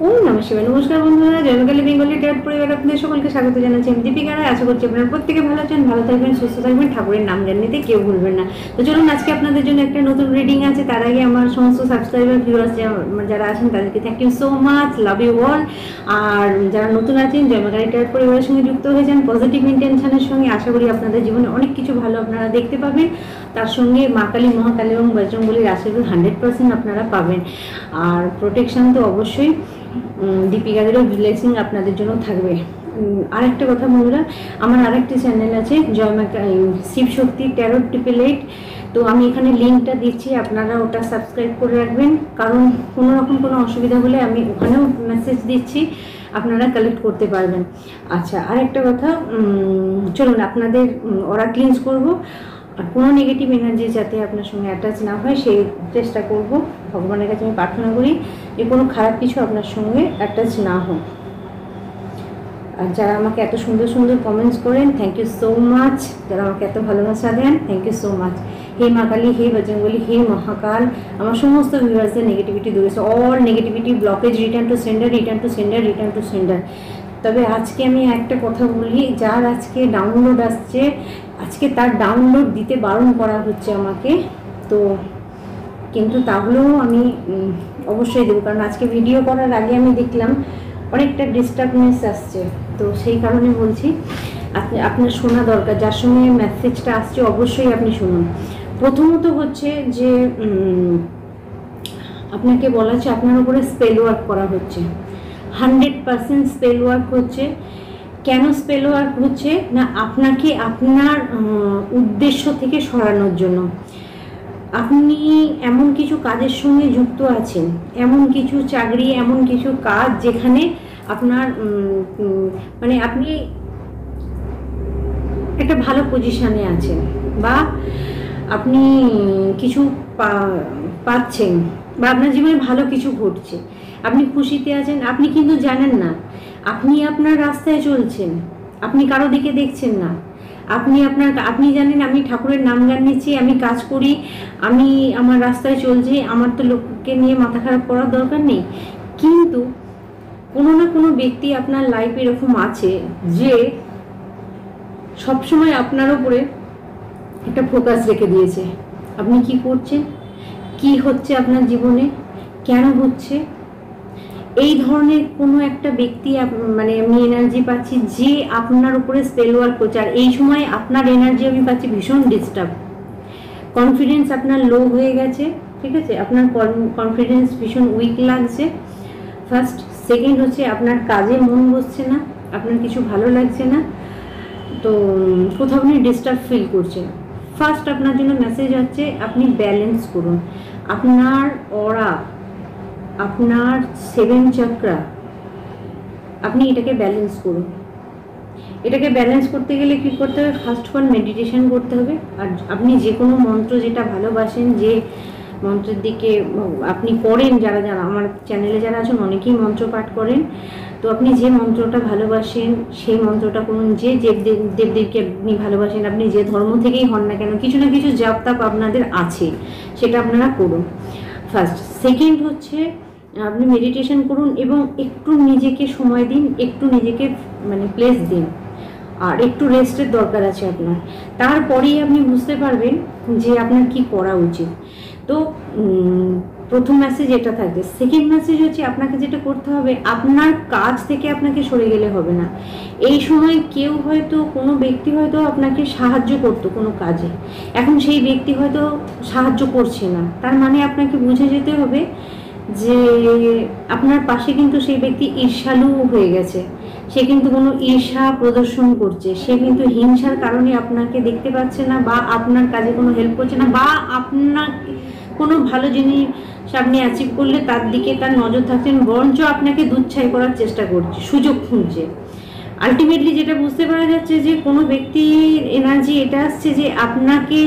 ওম নমঃ শিবায়। নমস্কার বন্ধুরা, জয়মাকালী বেঙ্গলি ট্যারট পরিবার আপনাদের সকলকে স্বাগত জানাচ্ছি। আমি দীপিকা রায়। আশা করছি আপনারা প্রত্যেকে ভালো আছেন, ভালো থাকবেন, সুস্থ থাকবেন, ঠাকুরের নাম জ্ঞান নিতে কেউ ভুলবেন না। তো চলুন, আজকে আপনাদের জন্য একটা নতুন রিডিং আছে। তার আগে আমার সমস্ত সাবস্ক্রাইবার ভিউয়ার্স যারা আছেন তাদেরকে thank you so much, love you all. আর যারা নতুন আছেন, জয়মাকালী ট্যারট পরিবারের সঙ্গে যুক্ত হয়েছেন পজিটিভ ইন্টেনশনের সঙ্গে, আশা করি আপনাদের জীবনে অনেক কিছু ভালো আপনারা দেখতে পাবেন। তার সঙ্গে মা কালী, মহাকালী এবং বজরংবলীর আশীর্বাদ 100% আপনারা পাবেন। আর প্রোটেকশন তো অবশ্যই দীপিকাদেরও ব্লেসিং আপনাদের জন্য থাকবে। আরেকটা কথা বন্ধুরা, আমার আরেকটি চ্যানেল আছে শিবশক্তি ট্যারট 888। তো আমি এখানে লিঙ্কটা দিচ্ছি, আপনারা ওটা সাবস্ক্রাইব করে রাখবেন, কারণ কোনো রকম কোনো অসুবিধা হলে আমি ওখানেও মেসেজ দিচ্ছি, আপনারা কালেক্ট করতে পারবেন। আচ্ছা, আরেকটা কথা, চলুন আপনাদের ওরা ক্লিনস করব। আর কোনো নেগেটিভ এনার্জি যাতে আপনার সঙ্গে অ্যাটাচ না হয় সেই চেষ্টা করব। ভগবানের কাছে আমি প্রার্থনা করি যে কোনো খারাপ কিছু আপনার সঙ্গে অ্যাটাচ না হোক। আর যারা আমাকে এত সুন্দর সুন্দর কমেন্টস করেন, থ্যাংক ইউ সো মাচ। যারা আমাকে এত ভালোবাসা দেন, থ্যাংক ইউ সো মাচ। হে মা কালী, হে বজরংবলী, হে মহাকাল, আমার সমস্ত ভিউয়ার্সদের নেগেটিভিটি দূর হয়েছে। All negativity blockage return to sender, return to sender, return to sender. তবে আজকে আমি একটা কথা বলি, যার আজকে ডাউনলোড আসছে, আজকে তার ডাউনলোড দিতে বারণ করা হচ্ছে আমাকে। তো কিন্তু তাহলেও আমি অবশ্যই দেবো, কারণ আজকে ভিডিও করার আগে আমি দেখলাম অনেকটা ডিস্টার্বনেস আসছে। তো সেই কারণে বলছি, আপনার শোনা দরকার। যার সঙ্গে মেসেজটা আসছে অবশ্যই আপনি শুনুন। প্রথমত হচ্ছে যে আপনাকে বলা হচ্ছে আপনার উপরে স্পেল ওয়ার্ক করা হচ্ছে, 100% স্পেল ওয়ার্ক হচ্ছে। কেন স্পেল ওয়ার্ক হচ্ছে না, আপনাকে আপনার উদ্দেশ্য থেকে সরানোর জন্য। আপনি এমন কিছু কাজের সঙ্গে যুক্ত আছেন, এমন কিছু চাকরি, এমন কিছু কাজ যেখানে আপনার মানে আপনি একটা ভালো পজিশনে আছেন, বা আপনি কিছু পাচ্ছেন, বা আপনার জীবনে ভালো কিছু ঘটছে, আপনি খুশিতে আছেন। আপনি কিন্তু জানেন না, আপনি আপনার রাস্তায় চলছেন, আপনি কারো দিকে দেখছেন না। আপনি জানেন আমি ঠাকুরের নাম গান নিচ্ছি, আমি কাজ করি, আমি আমার রাস্তায় চলছি, আমার তো লোককে নিয়ে মাথা খারাপ করার দরকার নেই। কিন্তু কোনো না কোনো ব্যক্তি আপনার লাইফে এরকম আছে যে সবসময় আপনার উপরে একটা ফোকাস রেখে দিয়েছে। আপনি কি করছেন, কি হচ্ছে আপনার জীবনে, কেন হচ্ছে, এই ধরনের কোনো একটা ব্যক্তি মানে আমি এনার্জি পাচ্ছি যে আপনার উপরে স্পেল ওয়ার্ক করছে। আর এই সময় আপনার এনার্জি আমি পাচ্ছি ভীষণ ডিস্টার্ব, কনফিডেন্স আপনার লো হয়ে গেছে, ঠিক আছে, আপনার কনফিডেন্স ভীষণ উইক লাগছে ফার্স্ট। সেকেন্ড হচ্ছে আপনার কাজে মন বসছে না, আপনার কিছু ভালো লাগছে না, তো কোথাও আপনি ডিস্টার্ব ফিল করছেন। ফার্স্ট আপনার জন্য মেসেজ হচ্ছে আপনি ব্যালেন্স করুন আপনার অরা, আপনার 7 চক্রা, আপনি এটাকে ব্যালেন্স করুন। এটাকে ব্যালেন্স করতে গেলে কী করতে হবে, ফার্স্ট অফ অল মেডিটেশন করতে হবে। আর আপনি যে কোনো মন্ত্র যেটা ভালোবাসেন, যে মন্ত্রের দিকে আপনি করেন, যারা আমার চ্যানেলে যারা আছেন অনেকেই মন্ত্র পাঠ করেন, তো আপনি যে মন্ত্রটা ভালোবাসেন সেই মন্ত্রটা করুন। যে দেবদেবকে আপনি ভালোবাসেন, আপনি যে ধর্ম থেকেই হন না কেন, কিছু না কিছু জাপ তাপ আপনাদের আছে, সেটা আপনারা করুন ফার্স্ট। সেকেন্ড হচ্ছে আপনি মেডিটেশন করুন এবং একটু নিজেকে সময় দিন, একটু নিজেকে মানে প্লেস দিন, আর একটু রেস্টের দরকার আছে আপনার। তারপরেই আপনি বুঝতে পারবেন যে আপনার কি করা উচিত। তো প্রথম মেসেজ এটা থাকবে। সেকেন্ড মেসেজ হচ্ছে আপনাকে যেটা করতে হবে, আপনার কাজ থেকে আপনাকে সরে গেলে হবে না। এই সময় কেউ হয়তো, কোনো ব্যক্তি হয়তো আপনাকে সাহায্য করতো কোনো কাজে, এখন সেই ব্যক্তি হয়তো সাহায্য করছে না। তার মানে আপনাকে বুঝে যেতে হবে যে আপনার পাশে কিন্তু সেই ব্যক্তি ঈর্ষালু হয়ে গেছে, সে কিন্তু কোনো ঈর্ষা প্রদর্শন করছে, সে কিন্তু হিংসার কারণে আপনাকে দেখতে পাচ্ছে না, বা আপনার কাজে কোনো হেল্প করছে না, বা আপনার কোনো ভালো জিনিস আপনি অ্যাচিভ করলে তার দিকে তার নজর থাকছেন, বরঞ্চ আপনাকে দুচ্ছাই করার চেষ্টা করছে, সুযোগ খুঁজছে। আলটিমেটলি যেটা বুঝতে পারা যাচ্ছে যে কোনো ব্যক্তির এনার্জি এটা আসছে যে আপনাকে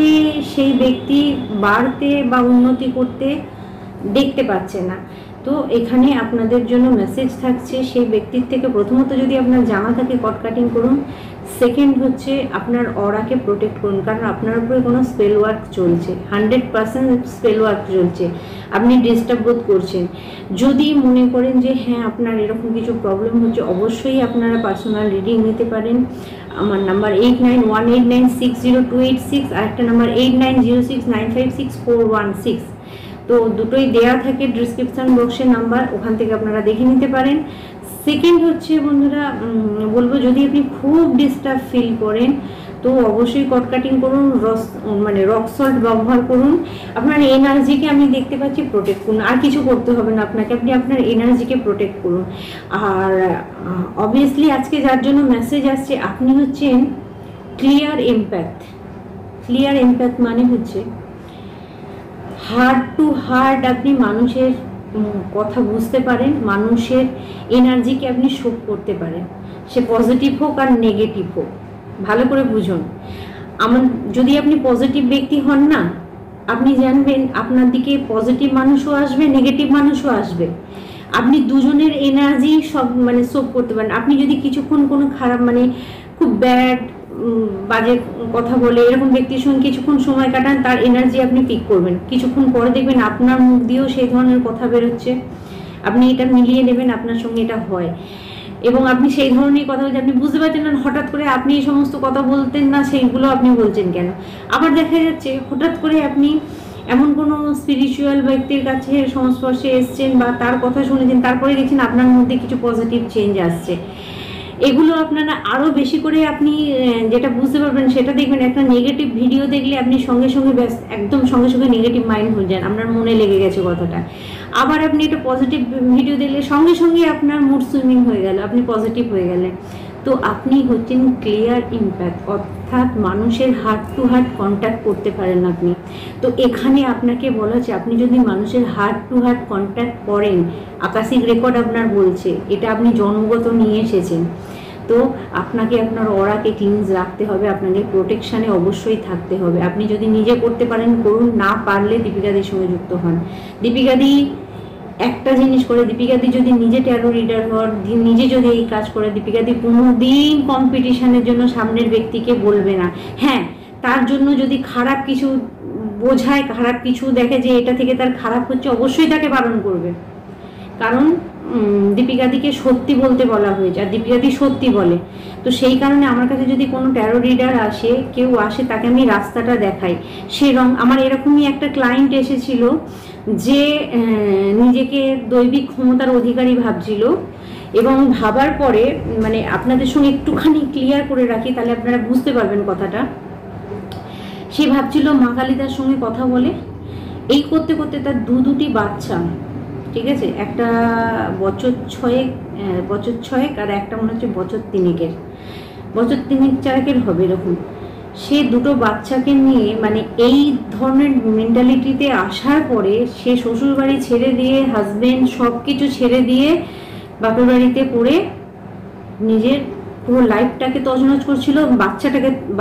সেই ব্যক্তি বাড়তে বা উন্নতি করতে দেখতে পাচ্ছে না। তো এখানে আপনাদের জন্য মেসেজ থাকছে সেই ব্যক্তির থেকে। প্রথমত যদি আপনার জানা থাকে কট কাটিং করুন। সেকেন্ড হচ্ছে আপনার অরাকে প্রোটেক্ট করুন, কারণ আপনার উপরে কোনো স্পেল ওয়ার্ক চলছে, 100% স্পেল ওয়ার্ক চলছে। আপনি ডিস্টার্ব বোধ করছেন। যদি মনে করেন যে হ্যাঁ আপনার এরকম কিছু প্রবলেম হচ্ছে, অবশ্যই আপনারা পার্সোনাল রিডিং নিতে পারেন। আমার নাম্বার 8918960286, আর একটা নাম্বার 8906956416। তো দুটোই দেয়া থাকে ডিসক্রিপশন বক্সে নাম্বার, ওখান থেকে আপনারা দেখে নিতে পারেন। সেকেন্ড হচ্ছে বন্ধুরা বলবো, যদি আপনি খুব ডিস্টার্ব ফিল করেন তো অবশ্যই কট কাটিং করুন, মানে রক সল্ট ব্যবহার করুন। আপনার এনার্জিকে আমি দেখতে পাচ্ছি প্রোটেক্ট করুন, আর কিছু করতে হবে না আপনাকে, আপনি আপনার এনার্জিকে প্রোটেক্ট করুন। আর অবভিয়াসলি আজকে যার জন্য মেসেজ আসছে, আপনি হচ্ছেন ক্লিয়ার এমপ্যাথ। ক্লিয়ার এমপ্যাথ মানে হচ্ছে হার্ট টু হার্ট আপনি মানুষের কথা বুঝতে পারেন, মানুষের এনার্জিকে আপনি শোক করতে পারেন, সে পজিটিভ হোক আর নেগেটিভ হোক। ভালো করে বুঝুন, যদি আপনি পজিটিভ ব্যক্তি হন না, আপনি জানবেন আপনার দিকে পজিটিভ মানুষও আসবে, নেগেটিভ মানুষও আসবে। আপনি দুজনের এনার্জি সব মানে শোক করতে পারেন। আপনি যদি কিছুক্ষণ কোনো খারাপ মানে খুব ব্যাড বাজে কথা বলে এরকম ব্যক্তির সঙ্গে কিছুক্ষণ সময় কাটান, তার এনার্জি আপনি পিক করবেন। কিছুক্ষণ পরে দেখবেন আপনার মুখ দিয়েও সেই ধরনের কথা বেরোচ্ছে। আপনি এটা মিলিয়ে নেবেন, আপনার সঙ্গে এটা হয়। এবং আপনি সেই ধরনের কথা বলতে আপনি বুঝতে পারছেন না, হঠাৎ করে আপনি এই সমস্ত কথা বলতেন না, সেইগুলো আপনি বলছেন কেন। আবার দেখা যাচ্ছে হঠাৎ করে আপনি এমন কোনো স্পিরিচুয়াল ব্যক্তির কাছে সংস্পর্শে এসছেন বা তার কথা শুনেছেন, তারপরে দেখছেন আপনার মধ্যে কিছু পজিটিভ চেঞ্জ আসছে। এগুলো আপনারা আরও বেশি করে আপনি যেটা বুঝতে পারবেন সেটা দেখবেন, একটা নেগেটিভ ভিডিও দেখলে আপনি সঙ্গে সঙ্গে একদম সঙ্গে সঙ্গে নেগেটিভ মাইন্ড হয়ে যান, আপনার মনে লেগে গেছে কথাটা। আবার আপনি একটা পজিটিভ ভিডিও দেখলে সঙ্গে সঙ্গে আপনার মুড সুইমিং হয়ে গেল, আপনি পজিটিভ হয়ে গেলেন। তো আপনি হচ্ছেন ক্লিয়ার ইম্প্যাক্ট, অর্থাৎ মানুষের হার্ট টু হার্ট কন্ট্যাক্ট করতে পারেন আপনি। তো এখানে আপনাকে বলা হচ্ছে, আপনি যদি মানুষের হার্ট টু হার্ট কন্ট্যাক্ট করেন, আকাশিক রেকর্ড আপনার বলছে এটা আপনি জন্মগত নিয়ে এসেছেন। তো আপনাকে আপনার অরাকে ক্লিনজ রাখতে হবে, আপনাকে প্রোটেকশানে অবশ্যই থাকতে হবে। আপনি যদি নিজে করতে পারেন করুন, না পারলে দীপিকাদির সঙ্গে যুক্ত হন। দীপিকাদি একটা জিনিস করে, দীপিকাদি যদি নিজে ট্যারো রিডার হন, নিজে যদি এই কাজ করে, দীপিকাদি কোনোদিন কম্পিটিশনের জন্য সামনের ব্যক্তিকে বলবে না। হ্যাঁ, তার জন্য যদি খারাপ কিছু বোঝায়, খারাপ কিছু দেখে যে এটা থেকে তার খারাপ হচ্ছে, অবশ্যই তাকে বারণ করবে। কারণ দীপিকাদিকে সত্যি বলতে বলা হয়েছে, আর দীপিকাদি সত্যি বলে। তো সেই কারণে আমার কাছে যদি কোনো ট্যারো রিডার আসে, কেউ আসে, তাকে আমি রাস্তাটা দেখাই। আমার এরকমই একটা ক্লায়েন্ট এসেছিল যে নিজেকে দৈবিক ক্ষমতার অধিকারী ভাবছিল, এবং ভাবার পরে মানে আপনাদের সঙ্গে একটুখানি ক্লিয়ার করে রাখি, তাহলে আপনারা বুঝতে পারবেন কথাটা। সে ভাবছিল মা কালিদার সঙ্গে কথা বলে, এই করতে করতে তার দুটি বাচ্চা, ঠিক আছে, একটা বছর ছয়েক আর একটা মনে হচ্ছে বছর তিনেক চারেকের হবে এরকম। সে দুটো বাচ্চাকে নিয়ে মানে এই ধরনের মেন্টালিটিতে আসার পরে সে শ্বশুর বাড়ি ছেড়ে দিয়ে, হাজবেন্ড সব কিছু ছেড়ে দিয়ে বাপের বাড়িতে পড়ে নিজের পুরো লাইফটাকে তছনছ করছিল,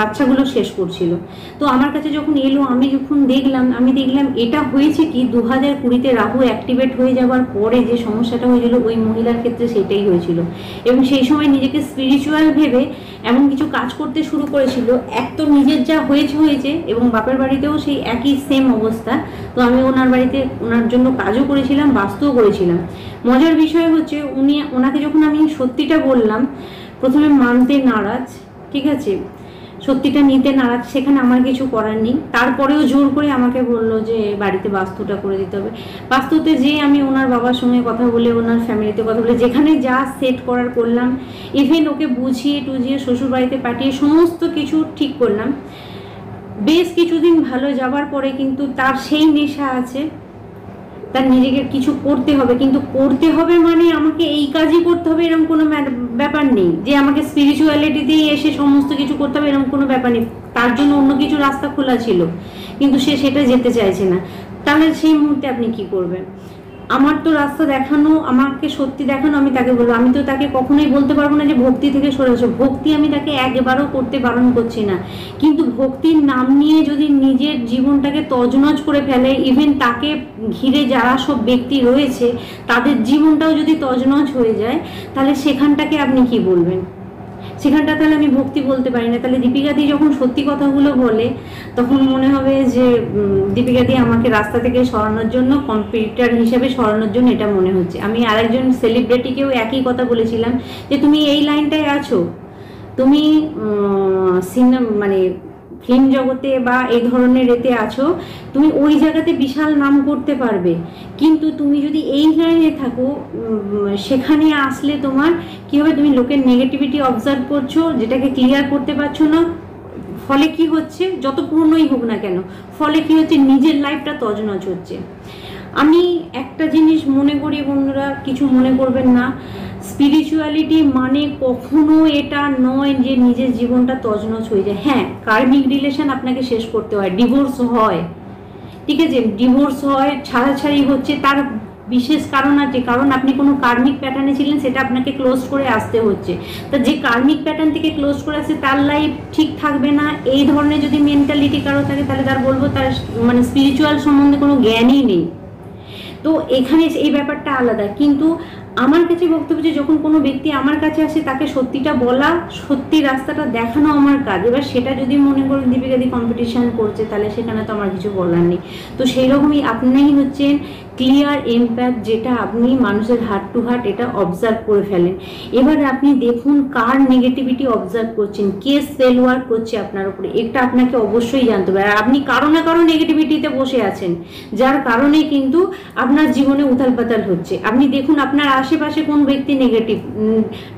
বাচ্চাগুলো শেষ করছিল। তো আমার কাছে যখন এলো, আমি দেখলাম এটা হয়েছে কি 2020-তে রাহু অ্যাক্টিভেট হয়ে যাওয়ার পরে যে সমস্যাটা হয়েছিল ওই মহিলার ক্ষেত্রে সেটাই হয়েছিল। এবং সেই সময় নিজেকে স্পিরিচুয়াল ভেবে এমন কিছু কাজ করতে শুরু করেছিল, এক তো নিজের যা হয়েছে এবং বাপের বাড়িতেও সেই একই সেম অবস্থা। তো আমি ওনার জন্য কাজও করেছিলাম, বাস্তুও করেছিলাম। মজার বিষয় হচ্ছে ওনাকে যখন আমি সত্যিটা বললাম, প্রথমে মানতে নারাজ, ঠিক আছে, সত্যিটা নিতে নারাজ, সেখানে আমার কিছু করার নেই। তারপরেও জোর করে আমাকে বললো যে বাড়িতে বাস্তুটা করে দিতে হবে। বাস্তুতে যে আমি ওনার বাবার সঙ্গে কথা বলে, ওনার ফ্যামিলিতে কথা বলে, যেখানে যা সেট করার করলাম, ইভেন ওকে বুঝিয়ে টুঝিয়ে শ্বশুর বাড়িতে পাঠিয়ে সমস্ত কিছু ঠিক করলাম। বেশ কিছুদিন ভালো যাবার পরে কিন্তু তার সেই নেশা আছে, তার নিজেকে কিছু করতে হবে, কিন্তু করতে হবে মানে আমাকে এই কাজই করতে হবে এরকম কোনো ব্যাপার নেই, যে আমাকে স্পিরিচুয়ালিটিতেই এসে সমস্ত কিছু করতে হবে এরকম কোনো ব্যাপার নেই। তার জন্য অন্য কিছু রাস্তা খোলা ছিল, কিন্তু সে সেটা যেতে চাইছে না। তাহলে সেই মুহূর্তে আপনি কি করবেন? আমার তো রাস্তা দেখানো, আমাকে সত্যি দেখানো, আমি তাকে বলবো। আমি তো তাকে কখনোই বলতে পারবো না যে ভক্তি থেকে সরে আসো। ভক্তি আমি তাকে একবারও করতে বারণ করছি না, কিন্তু ভক্তির নাম নিয়ে যদি নিজের জীবনটাকে তছনছ করে ফেলে, ইভেন তাকে ঘিরে যারা সব ব্যক্তি রয়েছে তাদের জীবনটাও যদি তছনছ হয়ে যায়, তাহলে সেখানটাকে আপনি কি বলবেন? সেখানটা তাহলে আমি ভক্তি বলতে পারি না। তাহলে দীপিকাদি যখন সত্যি কথাগুলো বলে, তখন মনে হবে যে দীপিকাদি আমাকে রাস্তা থেকে সরানোর জন্য, কম্পিটিটর হিসেবে সরানোর জন্য এটা মনে হচ্ছে। আমি আরেকজন সেলিব্রিটিকেও একই কথা বলেছিলাম যে তুমি এই লাইনটায় আছো, তুমি সিনেমা মানে ফিল্ম জগতে বা এই ধরনের এতে আছো, তুমি ওই জায়গাতে বিশাল নাম করতে পারবে, কিন্তু তুমি যদি এই লাইনে থাকো, সেখানে আসলে তোমার কি হবে? তুমি লোকের নেগেটিভিটি অবজার্ভ করছো, যেটাকে ক্লিয়ার করতে পারছো না। ফলে কি হচ্ছে? যত পুরনোই হোক না কেন, ফলে কি হচ্ছে? নিজের লাইফটা তছনছ হচ্ছে। আমি একটা জিনিস মনে করি বন্ধুরা, কিছু মনে করবেন না, স্পিরিচুয়ালিটি মানে কখনো এটা নয় যে নিজের জীবনটা তছনছ হয়ে যায়। হ্যাঁ, কার্মিক রিলেশন আপনাকে শেষ করতে হয়, ডিভোর্স হয়, ঠিক আছে, ডিভোর্স হয়, ছাড়াছাড়ি হচ্ছে, তার বিশেষ কারণ আছে, কারণ আপনি কোনো কার্মিক প্যাটার্নে ছিলেন, সেটা আপনাকে ক্লোজ করে আসতে হচ্ছে। তা যে কার্মিক প্যাটার্ন থেকে ক্লোজ করে আসছে তার লাইফ ঠিক থাকবে না, এই ধরনের যদি মেন্টালিটি কারো থাকে, তাহলে তার বলবো তার মানে স্পিরিচুয়াল সম্বন্ধে কোনো জ্ঞানই নেই। তো এখানে এই ব্যাপারটা আলাদা। কিন্তু আমার কাছে বক্তব্য যে যখন কোনো ব্যক্তি আমার কাছে আসে, তাকে সত্যিটা বলা, সত্যি রাস্তাটা দেখানো আমার কাজ। এবার সেটা যদি মনে করেন দীপিকাদি কম্পিটিশন করছে, তাহলে সেখানে তো আমার কিছু বলার নেই। তো সেই রকমই আপনিই হচ্ছেন ক্লিয়ার এমপ্যাথ, যেটা আপনি মানুষের হার্ট টু হার্ট এটা অবজার্ভ করে ফেলেন। এবার আপনি দেখুন কার নেগেটিভিটি অবজার্ভ করছেন, কে সেল ওয়ার্ক করছে আপনার উপরে, এটা আপনাকে অবশ্যই জানতে হবে। আর আপনি কারো না কারো নেগেটিভিটিতে বসে আছেন, যার কারণে কিন্তু আপনার জীবনে উথাল পাতাল হচ্ছে। আপনি দেখুন আপনার আশেপাশে কোন ব্যক্তি নেগেটিভ,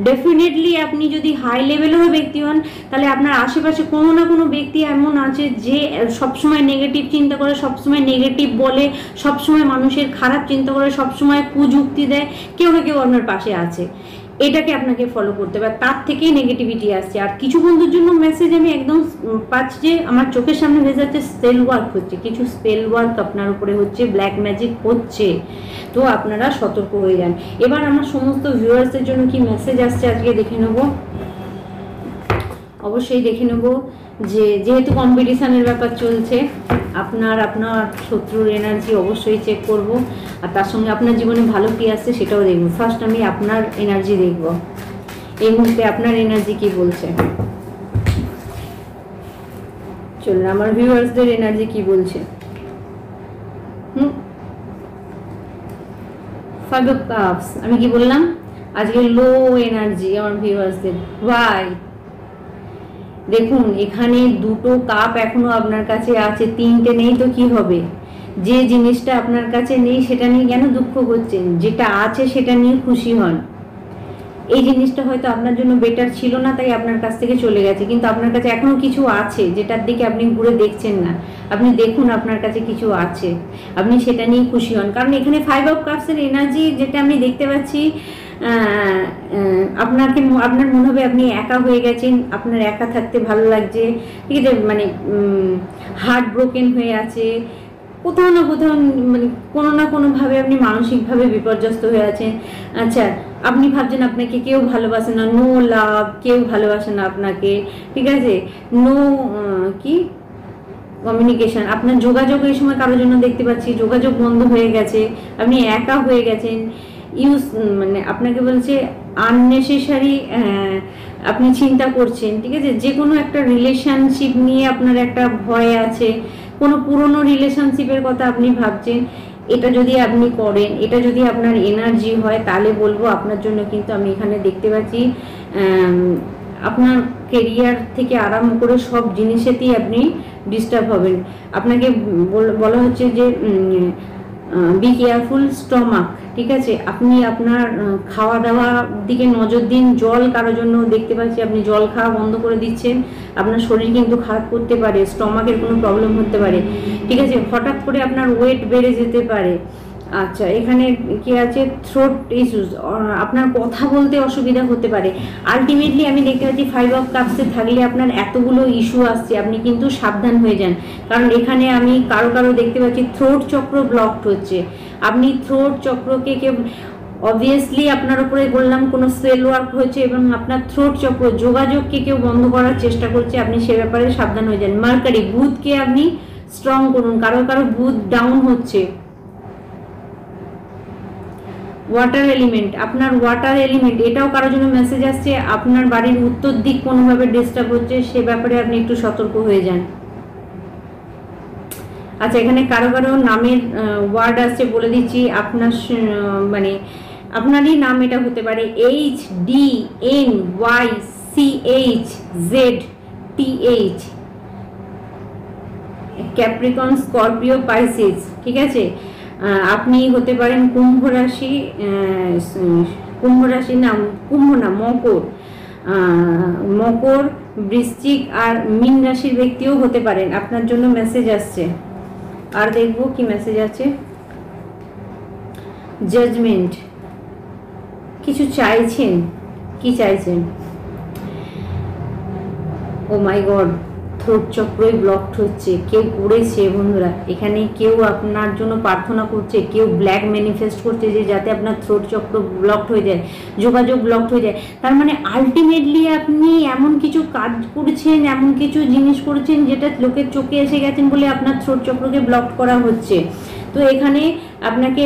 ডেফিনেটলি আপনি যদি হাই লেভেলেরও ব্যক্তি হন, তাহলে আপনার আশেপাশে কোনো না কোনো ব্যক্তি এমন আছে যে সবসময় নেগেটিভ চিন্তা করে, সবসময় নেগেটিভ বলে, সবসময় মানুষের খারাপ চিন্তা করে, সবসময় কুযুক্তি দেয়। কেউ না কেউ আপনার পাশে আছে, এটাকে আপনাকে ফলো করতে হবে, তার থেকেই নেগেটিভিটি আসছে। আর কিছু বন্ধুর জন্য মেসেজ আমি একদম পাচ্ছি যে আমার চোখের সামনে ভেসে যাচ্ছে, স্পেল ওয়ার্ক হচ্ছে, কিছু স্পেল ওয়ার্ক আপনার উপরে হচ্ছে, ব্ল্যাক ম্যাজিক হচ্ছে। তো আপনারা সতর্ক হয়ে যান। এবার আমার সমস্ত ভিউয়ার্সের জন্য কি মেসেজ আসছে আজকে দেখে নেব, অবশ্যই দেখে নেব। যে যেহেতু কম্পিটিশনের ব্যাপার চলছে, আপনার শত্রুর এনার্জি অবশ্যই চেক করব, আর তার সঙ্গে আপনার জীবনে ভালো কি আসছে সেটাও দেখব। ফার্স্ট আমি আপনার এনার্জি দেখব, এই মুহূর্তে আপনার এনার্জি কি বলছে। চলুন আমার ভিউয়ার্সদের এনার্জি কি বলছে। ফাইভ অফ কাপস, আমি কি বললাম আজকে লো এনার্জি আমার ভিউয়ার্সদের। ওয়াই? দেখুন এখানে দুটো কাপ এখনো আপনার কাছে আছে, তিনটে নেই তো কি হবে? যে জিনিসটা আপনার কাছে নেই সেটা নিয়ে কেন দুঃখ করছেন? যেটা আছে সেটা নিয়ে খুশি হন। এই জিনিসটা হয়তো আপনার জন্য বেটার ছিল না, তাই আপনার কাছ থেকে চলে গেছে, কিন্তু আপনার কাছে এখনো কিছু আছে যেটার দিকে আপনি ঘুরে দেখছেন না। আপনি দেখুন আপনার কাছে কিছু আছে, আপনি সেটা নিয়ে খুশি হন। কারণ এখানে ফাইভ অফ কাপসের এনার্জি যেটা আমি দেখতে পাচ্ছি, আপনার মনে হবে আপনি একা হয়ে গেছেন, আপনার একা থাকতে ভালো লাগছে, ঠিক আছে, মানে হার্ট ব্রোকেন হয়ে আছে, কোথাও না কোথাও মানে কোনো না কোনোভাবে আপনি মানসিকভাবে বিপর্যস্ত হয়ে আছেন। আচ্ছা, আপনি ভাবছেন আপনাকে কেউ ভালোবাসে না, নো লাভ, কেউ ভালোবাসে না আপনাকে, ঠিক আছে, নো কি কমিউনিকেশন, আপনার যোগাযোগ এই সময় কারোর জন্য দেখতে পাচ্ছি যোগাযোগ বন্ধ হয়ে গেছে, আপনি একা হয়ে গেছেন। মানে আপনাকে বলছে আননেসেসারি আপনি চিন্তা করছেন, ঠিক আছে, যে কোনো একটা রিলেশনশিপ নিয়ে আপনার একটা ভয় আছে, কোনো পুরনো রিলেশনশিপের কথা আপনি ভাবছেন। এটা যদি আপনি করেন, এটা যদি আপনার এনার্জি হয়, তাহলে বলবো আপনার জন্য কিন্তু আমি এখানে দেখতে পাচ্ছি আপনার কেরিয়ার থেকে আরম্ভ করে সব জিনিসেতেই আপনি ডিস্টার্ব হবেন। আপনাকে বলা হচ্ছে যে বি কেয়ারফুল স্টমাক, ঠিক আছে, আপনি আপনার খাওয়া দাওয়া দিকে নজর দিন। জল কারোর জন্য দেখতে পাচ্ছি আপনি জল খাওয়া বন্ধ করে দিচ্ছেন, আপনার শরীর কিন্তু খারাপ করতে পারে, স্টমাকের কোনো প্রবলেম হতে পারে, ঠিক আছে, হঠাৎ করে আপনার ওয়েট বেড়ে যেতে পারে। আচ্ছা, এখানে কি আছে, থ্রোট ইস্যুস, আপনার কথা বলতে অসুবিধা হতে পারে। আলটিমেটলি আমি দেখতে পাচ্ছি ফাইভ অফ কাপসে থাকলে আপনার এতগুলো ইস্যু আসছে, আপনি কিন্তু সাবধান হয়ে যান। কারণ এখানে আমি কারো দেখতে পাচ্ছি থ্রোট চক্র ব্লকড হচ্ছে, আপনি থ্রোট চক্রকে অবভিয়াসলি আপনার উপরে বললাম কোনো স্পেল ওয়ার্ক হয়েছে এবং আপনার থ্রোট চক্র যোগাযোগকে কেউ বন্ধ করার চেষ্টা করছে, আপনি সে ব্যাপারে সাবধান হয়ে যান। মার্কারি বুধকে আপনি স্ট্রং করুন, কারো কারো বুধ ডাউন হচ্ছে। ওয়াটার এলিমেন্ট, আপনার ওয়াটার এলিমেন্ট এটাও কারোর জন্য মেসেজ আসছে, আপনার বাড়ির উত্তর দিক কোনোভাবে ডিস্টার্ব হচ্ছে, সে ব্যাপারে আপনি একটু সতর্ক হয়ে যান। আচ্ছা, এখানে কারো কারো নামের ওয়ার্ড আসছে, বলে দিচ্ছি। আপনার মানে আপনারই নাম এটা হতে পারে HDNYCHZTH, ক্যাপ্রিকন, স্করপিও, পাইসিস, ঠিক আছে। আপনি হতে পারেন কুম্ভ রাশি, মকর, বৃশ্চিক আর মীন রাশির ব্যক্তিও হতে পারেন। আপনার জন্য মেসেজ আসছে। আর দেখবো কি মেসেজ আছে। জাজমেন্ট, কিছু চাইছেন, কি চাইছেন? ও মাই গড, থ্রোট চক্রই ব্লকড হচ্ছে, কেউ করেছে বন্ধুরা। এখানে কেউ আপনার জন্য প্রার্থনা করছে, কেউ ব্ল্যাক ম্যানিফেস্ট করছে যে যাতে আপনার থ্রোট চক্র ব্লকড হয়ে যায়, যোগাযোগ ব্লকড হয়ে যায়। তার মানে আলটিমেটলি আপনি এমন কিছু কাজ করেছেন, এমন কিছু জিনিস করেছেন যেটা লোকের চোখে এসে গেছেন বলে আপনার থ্রোট চক্রকে ব্লকড করা হচ্ছে। তো এখানে আপনাকে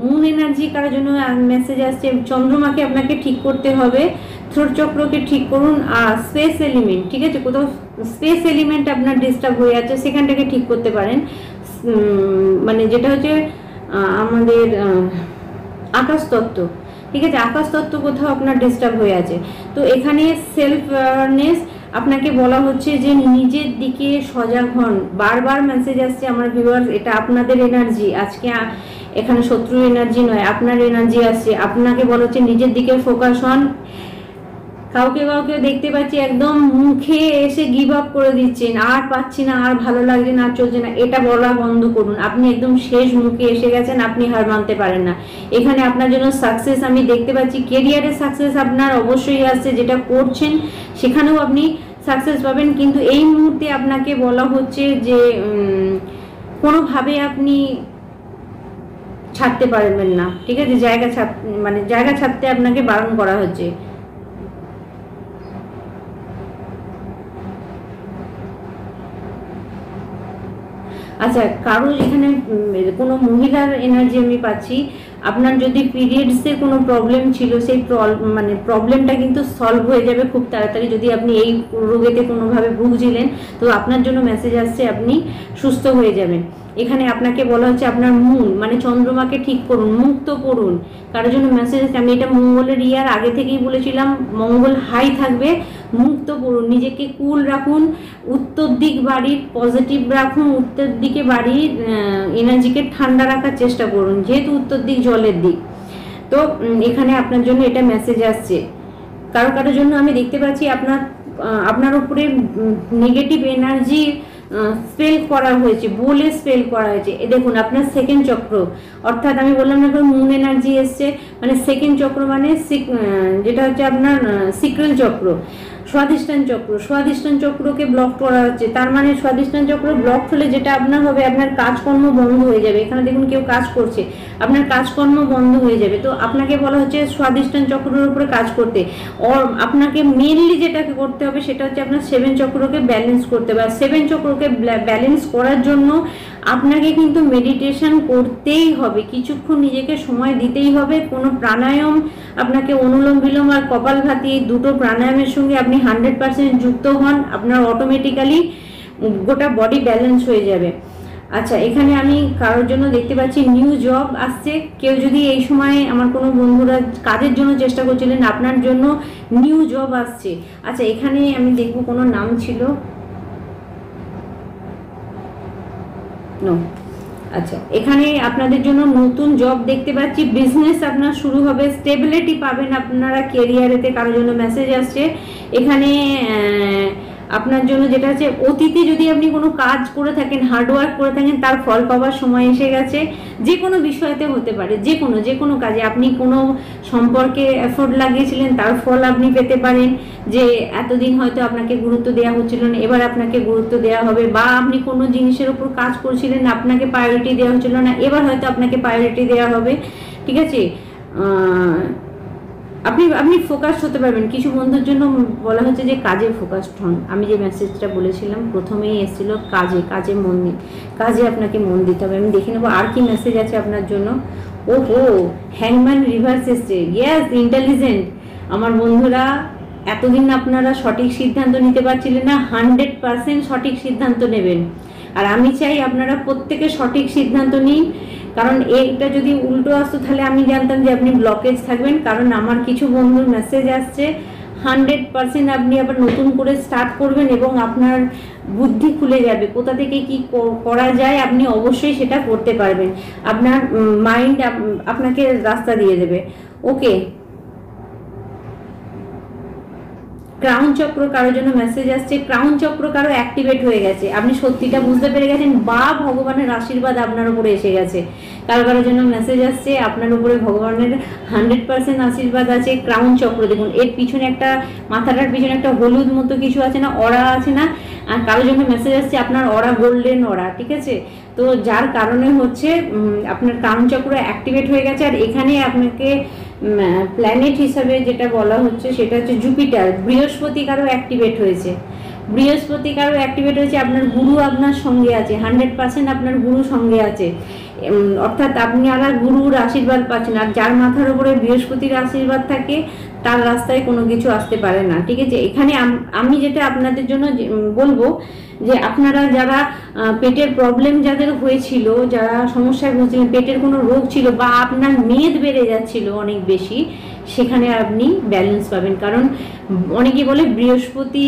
মুন এনার্জি কারোর জন্য মেসেজ আসছে, চন্দ্রমাকে আপনাকে ঠিক করতে হবে, থ্রোট চক্রকে ঠিক করুন। আর স্পেস এলিমেন্ট, ঠিক আছে, কোথাও স্পেস এলিমেন্ট আপনার ডিস্টার্ব হয়ে আছে, সেখানটাকে ঠিক করতে পারেন। মানে যেটা হচ্ছে আমাদের আকাশতত্ত্ব, ঠিক আছে, আকাশতত্ত্ব কোথাও আপনার ডিস্টার্ব হয়ে আছে। তো এখানে সেলফ অ্যাওয়ারনেস আপনাকে বলা হচ্ছে যে নিজের দিকে সজাগ হন। বারবার মেসেজ আসছে আমার ভিউয়ার্স, এটা আপনাদের এনার্জি আজকে, এখানে শত্রু এনার্জি নয়, আপনার এনার্জি আসছে। আপনাকে বলা হচ্ছে নিজের দিকে ফোকাস হন। কাউকে দেখতে পাচ্ছি একদম মুখে এসে গিভ আপ করে দিচ্ছেন, আর পাচ্ছি না, আর ভালো লাগছে না, আর চলছে না, এটা বলা বন্ধ করুন। আপনি একদম শেষ মুখে এসে গেছেন, আপনি হার মানতে পারেন না। এখানে আপনার জন্য সাকসেস আমি দেখতে পাচ্ছি, কেরিয়ারের সাকসেস আপনার অবশ্যই আসছে, যেটা করছেন সেখানেও আপনি সাকসেস পাবেন। কিন্তু এই মুহূর্তে আপনাকে বলা হচ্ছে যে কোনোভাবে আপনি ছাড়তে পারবেন না, ঠিক আছে, জায়গা ছাড়তে আপনাকে বারণ করা হচ্ছে। আচ্ছা, কারো এখানে কোনো মহিলার এনার্জি আমি পাচ্ছি, আপনার যদি পিরিয়ডসের কোনো প্রবলেম ছিল, সেই প্রবলেমটা কিন্তু সলভ হয়ে যাবে খুব তাড়াতাড়ি। যদি আপনি এই রোগেতে কোনোভাবে ভুগছিলেন, তো আপনার জন্য মেসেজ আসছে, আপনি সুস্থ হয়ে যাবেন। এখানে আপনাকে বলা হচ্ছে আপনার চন্দ্রমাকে ঠিক করুন, মুক্ত করুন। কারোর জন্য মেসেজ আসছে, আমি এটা মঙ্গলের ইয়ার আগে থেকেই বলেছিলাম, মঙ্গল হাই থাকবে, মুক্ত করুন, নিজেকে কুল রাখুন, উত্তর দিক বাড়ির পজিটিভ রাখুন, উত্তর দিকে বাড়ির এনার্জিকে ঠান্ডা রাখার চেষ্টা করুন, যেহেতু উত্তর দিক জলের দিক। তো এখানে আপনার জন্য এটা মেসেজ আসছে। কারোর জন্য আমি দেখতে পাচ্ছি আপনার উপরে নেগেটিভ এনার্জি স্পেল করা হয়েছে, বলে স্পেল করা হয়েছে। দেখুন, আপনার সেকেন্ড চক্র, অর্থাৎ আমি বললাম না মুন এনার্জি এসছে, মানে সেকেন্ড চক্র মানে যেটা হচ্ছে আপনার সিক্রেল চক্র, স্বাধিষ্ঠান চক্রকে ব্লক করা হচ্ছে। তার মানে স্বাধিষ্ঠান চক্র ব্লক হলে যেটা আপনার হবে, আপনার কাজকর্ম বন্ধ হয়ে যাবে। এখানে দেখুন কেউ কাজ করছে, আপনার কাজকর্ম বন্ধ হয়ে যাবে। তো আপনাকে বলা হচ্ছে স্বাধিষ্ঠান চক্রের উপরে কাজ করতে। আপনাকে মেনলি যেটাকে করতে হবে সেটা হচ্ছে আপনার 7 চক্রকে ব্যালেন্স করতে হবে। আর 7 চক্রকে ব্যালেন্স করার জন্য আপনাকে কিন্তু মেডিটেশন করতেই হবে, কিছুক্ষণ নিজেকে সময় দিতেই হবে। কোনো প্রাণায়াম, আপনাকে অনুলোম বিলোম আর কপালভাতি, এই দুটো প্রাণায়ামের সঙ্গে আপনি 100% যুক্ত হন, আপনার অটোমেটিক্যালি গোটা বডি ব্যালেন্স হয়ে যাবে। আচ্ছা, এখানে আমি কারোর জন্য দেখতে পাচ্ছি নিউ জব আসছে। কেউ যদি এই সময়, আমার কোনো বন্ধুরা কাজের জন্য চেষ্টা করছিলেন, আপনার জন্য নিউ জব আসছে। আচ্ছা, এখানে আমি দেখবো কোনো নাম ছিল, আচ্ছা, এখানে আপনাদের জন্য নতুন জব দেখতে পাচ্ছি, বিজনেস আপনার শুরু হবে, স্টেবিলিটি পাবেন আপনারা কেরিয়ারেতে। কারোর জন্য মেসেজ আসছে এখানে আপনার জন্য যেটা আছে, অতীতে যদি আপনি কোনো কাজ করে থাকেন, হার্ডওয়ার্ক করে থাকেন, তার ফল পাওয়ার সময় এসে গেছে। যে কোনো বিষয়তে হতে পারে, যে কোনো কাজে আপনি কোনো সম্পর্কে এফোর্ট লাগিয়েছিলেন, তার ফল আপনি পেতে পারেন। যে এতদিন হয়তো আপনাকে গুরুত্ব দেওয়া হচ্ছিল না, এবার আপনাকে গুরুত্ব দেওয়া হবে। বা আপনি কোনো জিনিসের উপর কাজ করছিলেন, আপনাকে প্রায়োরিটি দেওয়া হচ্ছিল না, এবার হয়তো আপনাকে প্রায়োরিটি দেওয়া হবে। ঠিক আছে, আপনি আপনি ফোকাস হতে পারবেন। কিছু বন্ধুর জন্য বলা হচ্ছে যে কাজে ফোকাসড হন। আমি যে মেসেজটা বলেছিলাম প্রথমেই এসেছিল, কাজে মন দিন, কাজে আপনাকে মন দিতে হবে। আমি দেখে নেবো আর কি মেসেজ আছে আপনার জন্য। ওহো, হ্যাংম্যান রিভার্স এসছে। Yes, intelligent. আমার বন্ধুরা, এতদিন আপনারা সঠিক সিদ্ধান্ত নিতে পারছিলেন না, 100% সঠিক সিদ্ধান্ত নেবেন। আর আমি চাই আপনারা প্রত্যেকে সঠিক সিদ্ধান্ত নিন, কারণ এইটা যদি উল্টো আসতো তাহলে আমি জানতাম যে আপনি ব্লকেজ থাকবেন। কারণ আমার কিছু বন্ধুর মেসেজ আসছে 100% আপনি আবার নতুন করে স্টার্ট করবেন এবং আপনার বুদ্ধি খুলে যাবে, কোথা থেকে কি করা যায় আপনি অবশ্যই সেটা করতে পারবেন। আপনার মাইন্ড আপনাকে রাস্তা দিয়ে দেবে। ওকে, ক্রাউন চক্র কারোর জন্য মেসেজ আসছে। ক্রাউন চক্র কারো অ্যাক্টিভেট হয়ে গেছে, আপনি সত্যিটা বুঝতে পেরে গেছেন বা ভগবানের আশীর্বাদ আপনার উপরে এসে গেছে। কারোর জন্য মেসেজ আসছে আপনার উপরে ভগবানের 100% আশীর্বাদ আছে। ক্রাউন চক্র দেখুন, এর পিছনে একটা, মাথাটার পিছনে একটা হলুদ মতো কিছু আছে না, অরা আছে না। আর কারোর জন্য মেসেজ আসছে আপনার অরা গোল্ডেন অরা। ঠিক আছে, তো যার কারণে হচ্ছে আপনার ক্রাউন চক্র অ্যাক্টিভেট হয়ে গেছে। আর এখানে আপনাকে প্ল্যানেট হিসাবে যেটা বলা হচ্ছে সেটা হচ্ছে জুপিটার, বৃহস্পতি কারো অ্যাক্টিভেট হয়েছে। বৃহস্পতি কারো অ্যাক্টিভেট হয়েছে, আপনার গুরু আপনার সঙ্গে আছে, 100% আপনার গুরু সঙ্গে আছে। অর্থাৎ আপনারা গুরুর আশীর্বাদ পাচ্ছেন। আর যার মাথার উপরে বৃহস্পতির আশীর্বাদ থাকে তার রাস্তায় কোনো কিছু আসতে পারে না। ঠিক আছে, এখানে আমি যেটা আপনাদের জন্য বলবো যে আপনারা যারা পেটের প্রবলেম যাদের হয়েছিল, যারা সমস্যায় ভুগছিলেন, পেটের কোনো রোগ ছিল বা আপনার মেদ বেড়ে যাচ্ছিল অনেক বেশি, সেখানে আপনি ব্যালেন্স পাবেন। কারণ অনেকে বলে বৃহস্পতি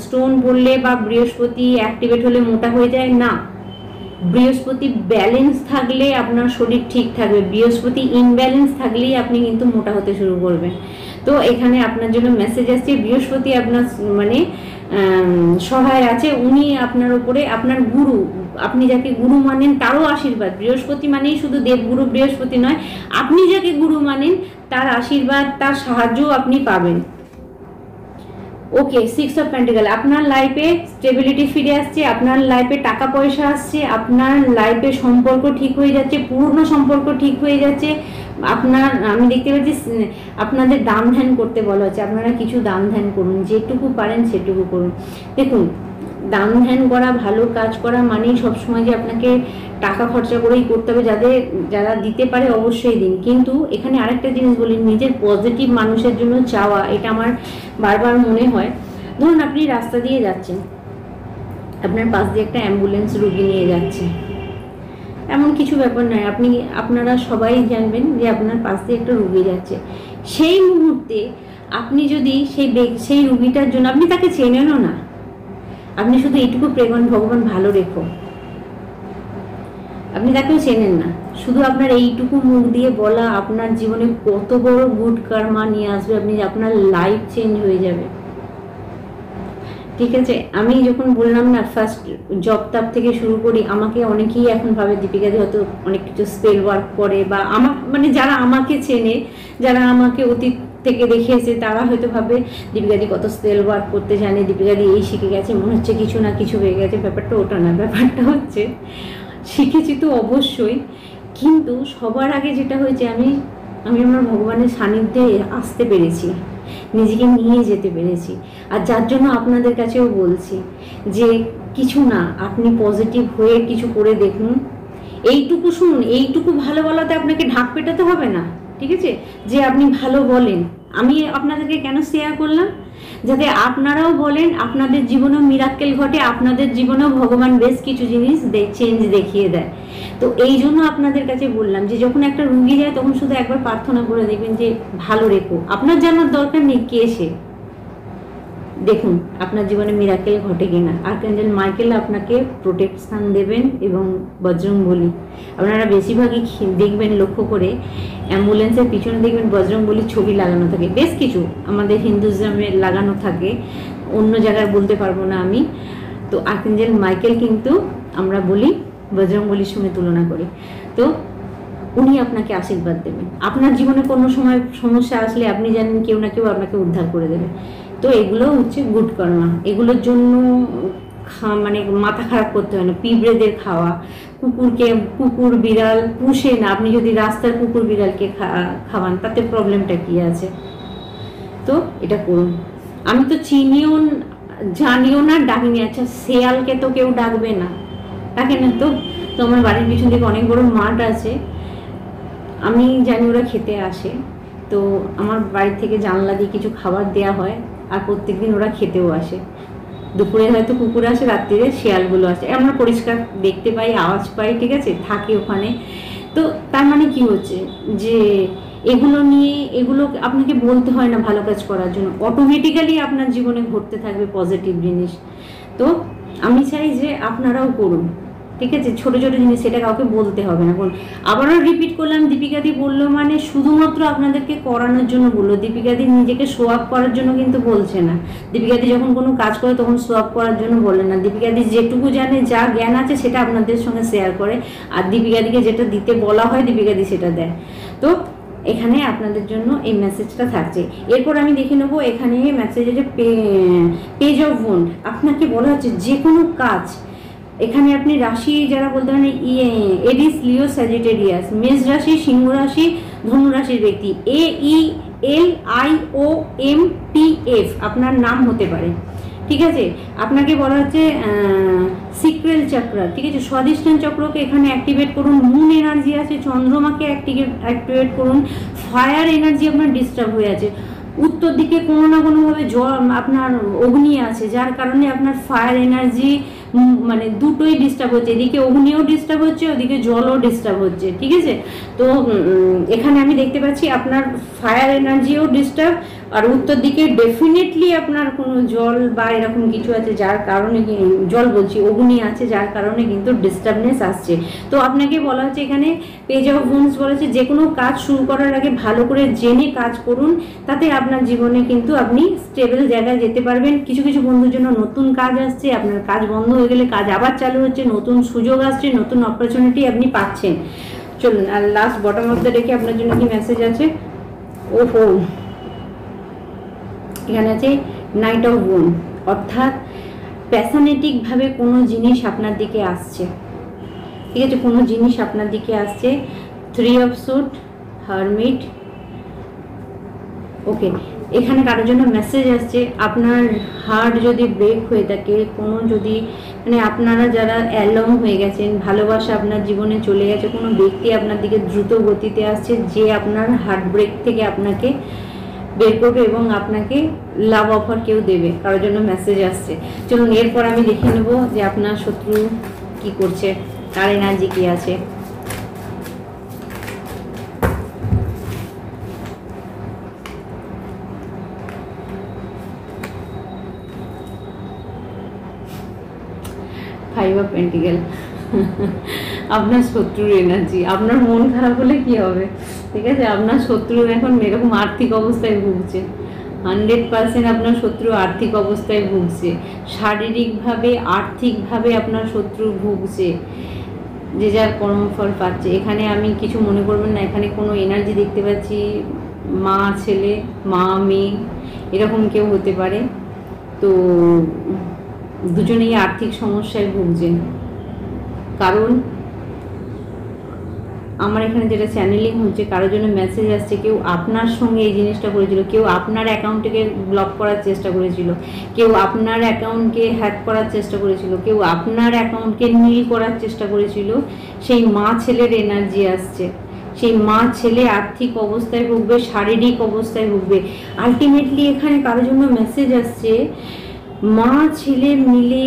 স্টোন পড়লে বা বৃহস্পতি অ্যাক্টিভেট হলে মোটা হয়ে যায়। না, বৃহস্পতি ব্যালেন্স থাকলে আপনার শরীর ঠিক থাকবে, বৃহস্পতি ইনব্যালেন্স থাকলেই আপনি কিন্তু মোটা হতে শুরু করবেন। তো এখানে আপনার জন্য মেসেজ আসছে, বৃহস্পতি আপনার মানে সহায় আছে, উনি আপনার উপরে, আপনার গুরু, আপনি যাকে গুরু মানেন তারও আশীর্বাদ। বৃহস্পতি মানেই শুধু দেবগুরু বৃহস্পতি নয়, আপনি যাকে গুরু মানেন তার আশীর্বাদ, তার সাহায্যও আপনি পাবেন। ওকে, 6 অফ পেন্টিকল, আপনার লাইফে স্টেবিলিটি ফিরে আসছে, আপনার লাইফে টাকা পয়সা আসছে, আপনার লাইফে সম্পর্ক ঠিক হয়ে যাচ্ছে, পুরনো সম্পর্ক ঠিক হয়ে যাচ্ছে। আপনার, আমি দেখতে পাচ্ছি আপনাদের দান ধ্যান করতে বলা হচ্ছে, আপনারা কিছু দান ধ্যান করুন, যেটুকু পারেন সেটুকু করুন। দেখুন, দান ধ্যান করা, ভালো কাজ করা মানেই সবসময় যে আপনাকে টাকা খরচা করেই করতে হবে। যারা দিতে পারে অবশ্যই দিন, কিন্তু এখানে আরেকটা জিনিস বলি, নিজের পজিটিভ মানুষের জন্য চাওয়া, এটা আমার বারবার মনে হয়। ধরুন আপনি রাস্তা দিয়ে যাচ্ছেন, আপনার পাশ দিয়ে একটা অ্যাম্বুলেন্স রুগী নিয়ে যাচ্ছে, এমন কিছু ব্যাপার নয়, আপনারা সবাই জানবেন যে আপনার পাশ দিয়ে একটা রুগী যাচ্ছে। সেই মুহূর্তে আপনি যদি সেই রুগীটার জন্য, আপনি তাকে চেনেনও না, আপনি শুধু এইটুকু প্রেমান, ভগবান ভালো রেখো, আপনি তাকেও চেনেন না, শুধু আপনার এইটুকু মুখ দিয়ে বলা আপনার জীবনে কত বড় গুড কার্মা নিয়ে আসবে, আপনার লাইফ চেঞ্জ হয়ে যাবে। ঠিক আছে, আমি যখন বললাম না ফার্স্ট জব তাপ থেকে শুরু করি, আমাকে অনেকেই এখন ভাবে দীপিকাদি হয়তো অনেক কিছু স্পেল ওয়ার্ক করে, বা আমার মানে যারা আমাকে চেনে, যারা আমাকে অতীত থেকে দেখেছে, তারা হয়তো ভাবে দীপিকাদি কত স্পেল ওয়ার্ক করতে জানে, দীপিকাদি এই শিখে গেছে, মনে হচ্ছে কিছু না কিছু হয়ে গেছে। ব্যাপারটা ওটা না, ব্যাপারটা হচ্ছে শিখেছি তো অবশ্যই, কিন্তু সবার আগে যেটা হয়েছে, আমি আমার ভগবানের সান্নিধ্যে আসতে পেরেছি, নিজেকে নিয়ে যেতে পেরেছি। আর যার জন্য আপনাদের কাছেও বলছি যে কিছু না, আপনি পজিটিভ হয়ে কিছু করে দেখুন। এইটুকু শুনুন, এইটুকু ভালো বলাতে আপনাকে ঢাক পেটাতে হবে না। ঠিক আছে, যে আপনি ভালো বলেন, আমি আপনাদেরকে কেন শেয়ার করলাম, যাতে আপনারাও বলেন, আপনাদের জীবনেও মিরাক্কেল ঘটে, আপনাদের জীবনেও ভগবান বেশ কিছু জিনিস চেঞ্জ দেখিয়ে দেয়। তো এই জন্য আপনাদের কাছে বললাম যে যখন একটা রুগী যায় তখন শুধু একবার প্রার্থনা করে দেখবেন যে ভালো রেখো, আপনার জানার দরকার নেই কে সে, দেখুন আপনার জীবনে মিরাকেল ঘটে কিনা। আর্কএঞ্জেল মাইকেল আপনাকে প্রোটেকশন দেবেন এবং বজরংবলী, আপনারা বেশিরভাগই দেখবেন লক্ষ্য করে অ্যাম্বুলেন্সের পিছনে দেখবেন বজরংবলীর ছবি লাগানো থাকে, বেশ কিছু আমাদের হিন্দুজমে লাগানো থাকে। অন্য জায়গায় বলতে পারবো না আমি। তো আর্কএঞ্জেল মাইকেল কিন্তু আমরা বলি বজরংবলীর সঙ্গে তুলনা করি। তো উনি আপনাকে আশীর্বাদ দেবেন। আপনার জীবনে কোনো সময় সমস্যা আসলে আপনি জানেন কেউ না কেউ আপনাকে উদ্ধার করে দেবে। তো এগুলো হচ্ছে গুড কর্মা। এগুলোর জন্য মানে মাথা খারাপ করতে হয় না। পিঁপড়েদের খাওয়া, কুকুর বিড়াল পুষে না, আপনি যদি রাস্তার কুকুর বিড়ালকে খাওয়ান তাতে প্রবলেমটা কি আছে? তো এটা করুন। আমি তো চিনিও জানিও না, ডাকিনি। আচ্ছা, শেয়ালকে তো কেউ ডাকবে না, ডাকে না তো। তো আমার বাড়ির পিছন থেকে অনেক বড় মাঠ আছে, আমি জানি ওরা খেতে আসে। তো আমার বাড়ি থেকে জানলা দিয়ে কিছু খাবার দেওয়া হয়, আর প্রত্যেকদিন ওরা খেতেও আসে। দুপুরে হয়তো কুকুর আসে, রাত্রিরে শেয়ালগুলো আসে, আমরা পরিষ্কার দেখতে পাই, আওয়াজ পাই, ঠিক আছে, থাকি ওখানে। তো তার মানে কি হচ্ছে যে এগুলো নিয়ে, এগুলো আপনাকে বলতে হয় না ভালো কাজ করার জন্য, অটোমেটিক্যালি আপনার জীবনে ঘটতে থাকবে পজিটিভ জিনিস। তো আমি চাই যে আপনারাও করুন, ঠিক আছে, ছোট ছোট জিনিস, সেটা কাউকে বলতে হবে না। আবারও রিপিট করলাম, দীপিকাদি বললো মানে শুধুমাত্র আপনাদেরকে করানোর জন্য বললো। দীপিকাদি নিজেকে শো আপ করার জন্য কিন্তু বলছে না। দীপিকাদি যখন কোনো কাজ করে তখন শো আপ করার জন্য বলে না। দীপিকাদি যেটুকু জানে, যা জ্ঞান আছে সেটা আপনাদের সঙ্গে শেয়ার করে, আর দীপিকাদিকে যেটা দিতে বলা হয় দীপিকাদি সেটা দেয়। তো এখানে আপনাদের জন্য এই মেসেজটা থাকছে। এরপর আমি দেখে নেবো এখানে মেসেজে যে পেজ অফ ওয়ান্ড, আপনাকে বলা হচ্ছে যে কোনো কাজ, এখানে আপনি রাশি যারা বলতে পারেন এরিস, লিও, স্যাজিটেরিয়াস, মেষ রাশি, সিংহ রাশি, ধনু রাশির ব্যক্তি, AELIOMPF আপনার নাম হতে পারে, ঠিক আছে। আপনাকে বলা হচ্ছে সিক্রেল চক্র, ঠিক আছে, স্বাধিষ্ঠান চক্রকে এখানে অ্যাক্টিভেট করুন। মুন এনার্জি আছে, চন্দ্রমাকে অ্যাক্টিভেট করুন। ফায়ার এনার্জি আপনার ডিস্টার্ব হয়ে আছে। উত্তর দিকে কোনো না কোনোভাবে আপনার অগ্নি আছে, যার কারণে আপনার ফায়ার এনার্জি মানে দুটোই ডিস্টার্ব হচ্ছে, এদিকে অগ্নিও ডিস্টার্ব হচ্ছে, ওদিকে জলও ডিস্টার্ব হচ্ছে, ঠিক আছে। তো এখানে আমি দেখতে পাচ্ছি আপনার ফায়ার এনার্জিও ডিস্টার্ব, আর উত্তর দিকে ডেফিনেটলি আপনার কোনো জল বা এরকম কিছু আছে, যার কারণে জল বলছি অগ্নি আছে, যার কারণে কিন্তু ডিস্টার্বনেস আসছে। তো আপনাকে বলা হচ্ছে এখানে পেজ অফ ওয়ান্ডস বলা হচ্ছে যে কোনো কাজ শুরু করার আগে ভালো করে জেনে কাজ করুন, তাতে আপনার জীবনে কিন্তু আপনি স্টেবল জায়গায় যেতে পারবেন। কিছু কিছু বন্ধুর জন্য নতুন কাজ আসছে, আপনার কাজ বন্ধ হয়ে গেলে কাজ আবার চালু হচ্ছে, নতুন সুযোগ আসছে, নতুন অপরচুনিটি আপনি পাচ্ছেন। চলুন, আর লাস্ট বটম অফ দ্য ডেকে আপনার জন্য কি মেসেজ আছে? ওহো, এখানে আছে নাইট অফ ওয়ান্ড, অর্থাৎ প্যাশনেটিকভাবে কোনো জিনিস আপনার দিকে আসছে, ঠিক আছে, কোনো জিনিস আপনার দিকে আসছে। 3 অফ স্যুট, হারমিট, ওকে। এখানে কারোর জন্য মেসেজ আসছে, আপনার হার্ট যদি ব্রেক হয়ে থাকে, কোনো যদি মানে আপনারা যারা অ্যালং হয়ে গেছেন, ভালোবাসা আপনার জীবনে চলে গেছে, কোনো ব্যক্তি আপনার দিকে দ্রুত গতিতে আসছে যে আপনার হার্ট ব্রেক থেকে আপনাকে বের করবে এবং আপনাকে লাভ অফার কেউ দেবে, কারোর জন্য মেসেজ আসছে। চলুন, এরপর আমি দেখে নেব যে আপনার শত্রু কি করছে, তার এনার্জি কি আছে। ফাইভ অফ পেন্টিকেল, আপনার শত্রুর এনার্জি। আপনার মন খারাপ হলে কি হবে, ঠিক আছে, আপনার শত্রু এখন এরকম আর্থিক অবস্থায় ভুগছে, 100% আপনার শত্রু আর্থিক অবস্থায় ভুগছে, শারীরিকভাবে আর্থিকভাবে আপনার শত্রু ভুগছে, যে যার কর্মফল পাচ্ছে। এখানে আমি কিছু মনে করবেন না, এখানে কোনো এনার্জি দেখতে পাচ্ছি, মা ছেলে, মা মেয়ে এরকম কেউ হতে পারে। তো দুজনেই আর্থিক সমস্যায় ভুগছেন, কারণ আমার এখানে যেটা চ্যানেলিং হচ্ছে, কারোর জন্য মেসেজ আসছে কেউ আপনার সঙ্গে এই জিনিসটা করেছিল, কেউ আপনার অ্যাকাউন্টকে ব্লক করার চেষ্টা করেছিল, কেউ আপনার অ্যাকাউন্টকে হ্যাক করার চেষ্টা করেছিল, কেউ আপনার অ্যাকাউন্টকে নীল করার চেষ্টা করেছিল। সেই মা ছেলের এনার্জি আসছে, সেই মা ছেলে আর্থিক অবস্থায় ভুগবে, শারীরিক অবস্থায় ভুগবে। আলটিমেটলি এখানে কারোর জন্য মেসেজ আসছে, মা ছেলে মিলে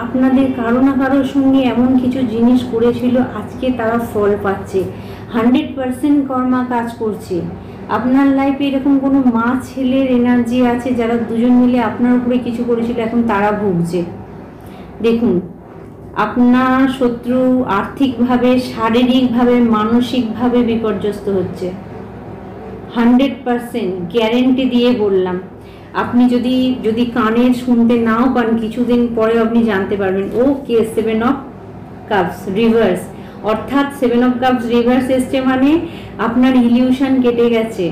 আপনাদের কারো না কারোর সঙ্গে এমন কিছু জিনিস করেছিল, আজকে তারা ফল পাচ্ছে, 100% কর্মা কাজ করছে। আপনার লাইফে এরকম কোনো মা ছেলের এনার্জি আছে যারা দুজন মিলে আপনার উপরে কিছু করেছিল, এখন তারা ভুগছে। দেখুন, আপনার শত্রু আর্থিকভাবে, শারীরিকভাবে, মানসিকভাবে বিপর্যস্ত হচ্ছে, 100% গ্যারেন্টি দিয়ে বললাম। আপনি যদি যদি কানে শুনতে নাও পান, কিছুদিন পরে আপনি জানতে পারবেন। ওকে, 7 অফ কাপস রিভার্স, অর্থাৎ 7 অফ কাপস রিভার্স এসছে মানে আপনার ইলিউশন কেটে গেছে।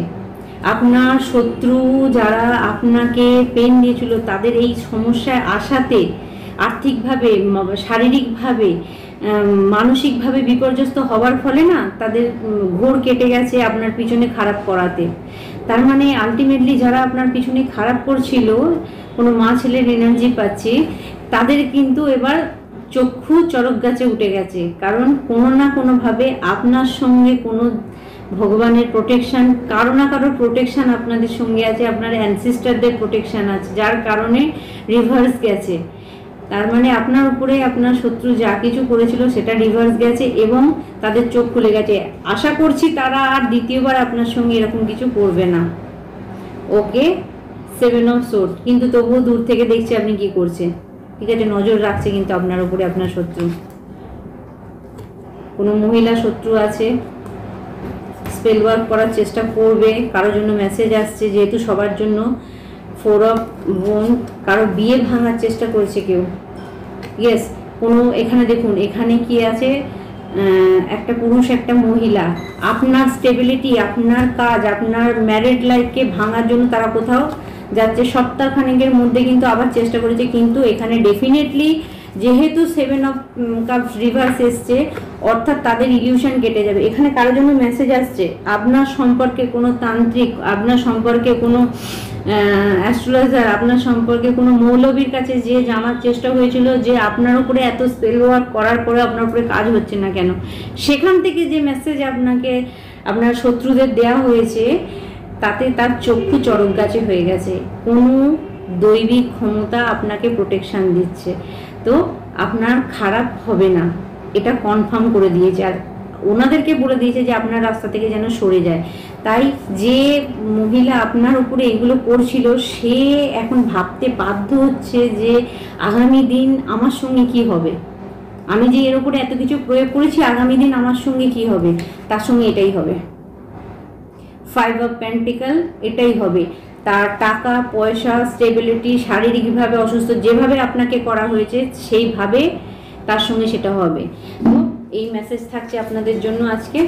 আপনার শত্রু যারা আপনাকে পেন দিয়েছিল তাদের এই সমস্যায় আসাতে আর্থিকভাবে, শারীরিকভাবে, মানসিকভাবে বিপর্যস্ত হওয়ার ফলে না তাদের ঘোর কেটে গেছে আপনার পিছনে খারাপ করাতে। তার মানে আলটিমেটলি যারা আপনার পিছনে খারাপ করছিল, কোনো মা ছেলের এনার্জি পাচ্ছি, তাদের কিন্তু এবার চক্ষু চড়ক গাছে উঠে গেছে। কারণ কোনো না কোনোভাবে আপনার সঙ্গে কোনো ভগবানের প্রোটেকশন, কারো না কারোর প্রোটেকশন আপনাদের সঙ্গে আছে, আপনার অ্যানসিস্টারদের প্রোটেকশন আছে, যার কারণে রিভার্স গেছে। তার মানে আপনার উপরে আপনার শত্রু যা কিছু করেছিল সেটা রিভার্স গেছে এবং তাদের চোখ খুলে গেছে। আশা করছি তারা আর দ্বিতীয়বার আপনার সঙ্গে এরকম কিছু করবে না। ওকে, 7 অফ সোর্ড, কিন্তু তবুও দূর থেকে দেখছে আপনি কি করছেন। ঠিক আছে, নজর রাখছে কিন্তু আপনার উপরে আপনার শত্রু। কোনো মহিলা শত্রু আছে, স্পেল ওয়ার্ক করার চেষ্টা করবে, কারোর জন্য মেসেজ আসছে, যেহেতু সবার জন্য 4 অফ ওয়ান্ড, কারো বিয়ে ভাঙার চেষ্টা করেছে কেউ। ইয়েস, কোনো এখানে দেখুন, এখানে কি আছে, একটা পুরুষ একটা মহিলা, আপনার স্টেবিলিটি, আপনার কাজ, আপনার ম্যারিড লাইফকে ভাঙার জন্য তারা কোথাও যাচ্ছে। সপ্তাহখানেকের মধ্যে কিন্তু আবার চেষ্টা করেছে, কিন্তু এখানে ডেফিনেটলি যেহেতু 7 অফ কাপস রিভার্স এসছে, অর্থাৎ তাদের ইলিউশন কেটে যাবে। এখানে কারোর জন্য মেসেজ আসছে, আপনার সম্পর্কে কোনো তান্ত্রিক, আপনার সম্পর্কে কোনো অ্যাস্ট্রোলজার, আপনার সম্পর্কে কোনো মৌলবীর কাছে যে জানার চেষ্টা হয়েছিল যে আপনার উপরে এত স্পেল ওয়ার্ক করার পরে আপনার উপরে কাজ হচ্ছে না কেন, সেখান থেকে যে মেসেজ আপনাকে আপনার শত্রুদের দেওয়া হয়েছে, তাতে তার চক্ষু চড়ক গাছে হয়ে গেছে। কোনো দৈবিক ক্ষমতা আপনাকে প্রোটেকশন দিচ্ছে, তো আপনার খারাপ হবে না, এটা কনফার্ম করে দিয়েছে। আর ওনাদেরকে বলে দিয়েছে যে আপনার রাস্তা থেকে যেন সরে যায়। তাই যে মহিলা আপনার উপরে এগুলো করছিল, সে এখন ভাবতে বাধ্য হচ্ছে যে আগামী দিন আমার সঙ্গে কি হবে, আমি যে এর উপরে এত কিছু প্রয়োগ করেছি, আগামী দিন আমার সঙ্গে কি হবে, তার সঙ্গে এটাই হবে। 5 অফ পেন্টিকল, এটাই হবে। তার টাকা পয়সা, স্টেবিলিটি, শারীরিকভাবে অসুস্থ যেভাবে আপনাকে করা হয়েছে সেইভাবে তার সঙ্গে সেটা হবে। তো এই মেসেজ থাকছে আপনাদের জন্য আজকে।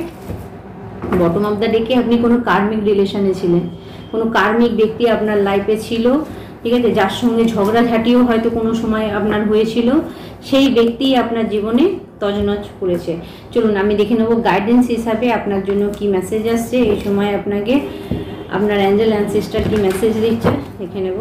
বটম অফ দ্য ডেকে আপনি কোনো কার্মিক রিলেশনে ছিলেন, কোনো কার্মিক ব্যক্তি আপনার লাইফে ছিল, ঠিক আছে, যার সঙ্গে ঝগড়াঝাটিও হয়তো কোনো সময় আপনার হয়েছিল, সেই ব্যক্তি আপনার জীবনে তছনছ করেছে। চলুন আমি দেখে নেবো গাইডেন্স হিসাবে আপনার জন্য কি মেসেজ আসছে এই সময়, আপনাকে আপনার অ্যাঞ্জেল অ্যানসেস্টার কি মেসেজ দিচ্ছে দেখে নেব।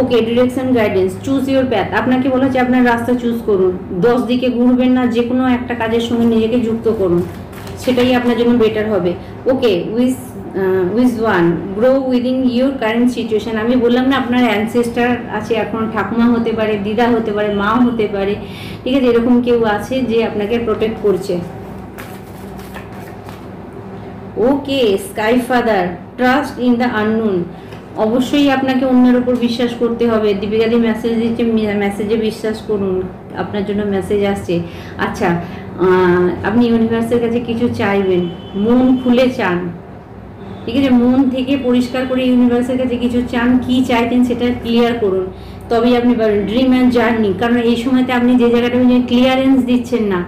Okay, direction guidance, choose your path. আপনাকে বলা হচ্ছে আপনার রাস্তা চুজ করুন, 10 দিকে ঘুরবেন না, যে কোনো একটা কাজের সঙ্গে নিজেকে যুক্ত করুন, সেটাই আপনার জন্য বেটার হবে। Okay, wise one, grow within your current situation. আমি বললাম না আপনার অ্যানসেস্টার আছে, এখন ঠাকুমা হতে পারে, দিদা হতে পারে, মা হতে পারে, ঠিক আছে, এরকম কেউ আছে যে আপনাকে প্রোটেক্ট করছে। Okay, sky father, trust in the unknown. অবশ্যই আপনাকে অন্যের উপর বিশ্বাস করতে হবে। দীপিকাদি মেসেজ দিচ্ছে, মেসেজে বিশ্বাস করুন, আপনার জন্য মেসেজ আসছে। আচ্ছা, আপনি ইউনিভার্সের কাছে কিছু চাইবেন, মন খুলে চান, ঠিক আছে, মন থেকে পরিষ্কার করে ইউনিভার্সের কাছে কিছু চান, কি চাইছেন সেটা ক্লিয়ার করুন, তবেই আপনি পারবেন। ড্রিম অ্যান্ড জার্নি, কারণ এই সময়তে আপনি যে জায়গাটা ক্লিয়ারেন্স দিচ্ছেন না,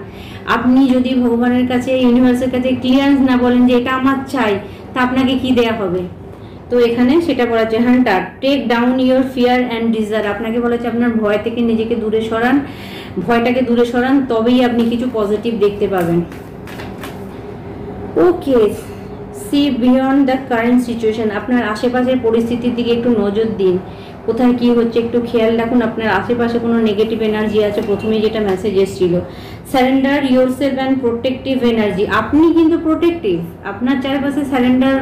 আপনি যদি ভগবানের কাছে, ইউনিভার্সের কাছে ক্লিয়ারেন্স না বলেন যে এটা আমার চাই, তা আপনাকে কি দেয়া হবে। তো এখানে সেটা বলা হচ্ছে hunter, take down your fear and desire. আপনাকে বলা হচ্ছে আপনার ভয় থেকে নিজেকে দূরে সরান, ভয়টাকে দূরে সরান, তবেই আপনি কিছু পজিটিভ দেখতে পাবেন। Okay, see beyond the current situation. আপনার আশেপাশের পরিস্থিতির দিকে একটু নজর দিন, কোথায় কি হচ্ছে একটু খেয়াল রাখুন, আপনার আশেপাশে কোনো নেগেটিভ এনার্জি আছে, প্রথমেই যেটা মেসেজ এসেছিল। Surrender yourself and protective energy. আপনি কিন্তু প্রোটেক্টিভ, আপনার চারপাশে সারেন্ডার,